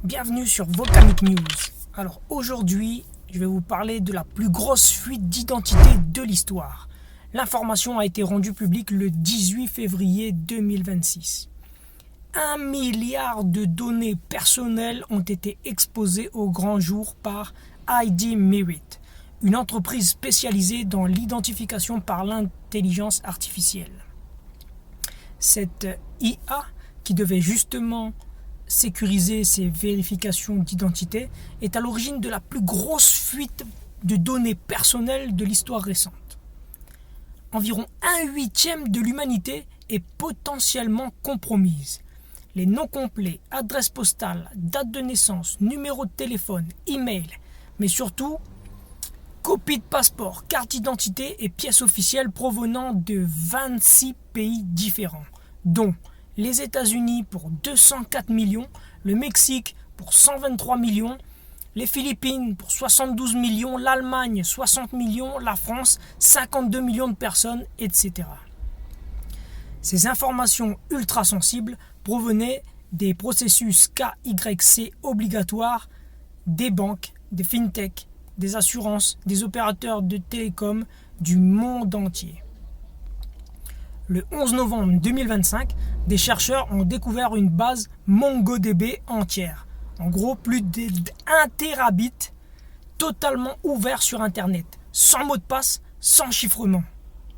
Bienvenue sur Volcanic News. Alors aujourd'hui, je vais vous parler de la plus grosse fuite d'identité de l'histoire. L'information a été rendue publique le 18 février 2026. 1 milliard de données personnelles ont été exposées au grand jour par ID Merit, une entreprise spécialisée dans l'identification par l'intelligence artificielle. Cette IA, qui devait justement sécuriser ces vérifications d'identité, est à l'origine de la plus grosse fuite de données personnelles de l'histoire récente. Environ 1/8 de l'humanité est potentiellement compromise. Les noms complets, adresses postales, date de naissance, numéro de téléphone, email, mais surtout copies de passeport, carte d'identité et pièces officielles provenant de 26 pays différents, dont les États-Unis pour 204 millions, le Mexique pour 123 millions, les Philippines pour 72 millions, l'Allemagne 60 millions, la France 52 millions de personnes, etc. Ces informations ultra sensibles provenaient des processus KYC obligatoires des banques, des fintech, des assurances, des opérateurs de télécom du monde entier. Le 11 novembre 2025, des chercheurs ont découvert une base MongoDB entière. En gros, plus d'1 terabit totalement ouvert sur Internet, sans mot de passe, sans chiffrement.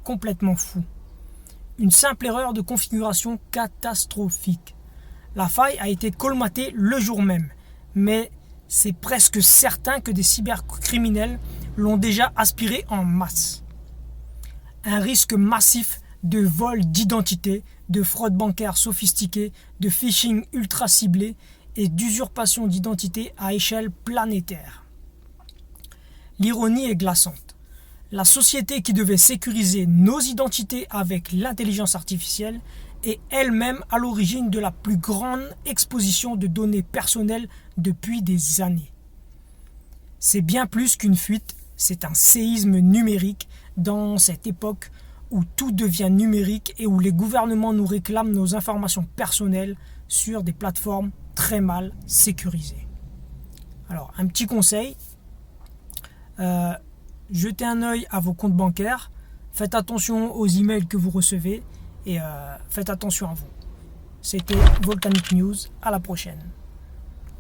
Complètement fou. Une simple erreur de configuration catastrophique. La faille a été colmatée le jour même, mais c'est presque certain que des cybercriminels l'ont déjà aspiré en masse. Un risque massif de vol d'identité, de fraude bancaire sophistiquée, de phishing ultra ciblé et d'usurpation d'identité à échelle planétaire. L'ironie est glaçante. La société qui devait sécuriser nos identités avec l'intelligence artificielle est elle-même à l'origine de la plus grande exposition de données personnelles depuis des années. C'est bien plus qu'une fuite, c'est un séisme numérique dans cette époque où tout devient numérique et où les gouvernements nous réclament nos informations personnelles sur des plateformes très mal sécurisées. Alors, un petit conseil, jetez un œil à vos comptes bancaires, faites attention aux emails que vous recevez et faites attention à vous. C'était Volcanic News, à la prochaine.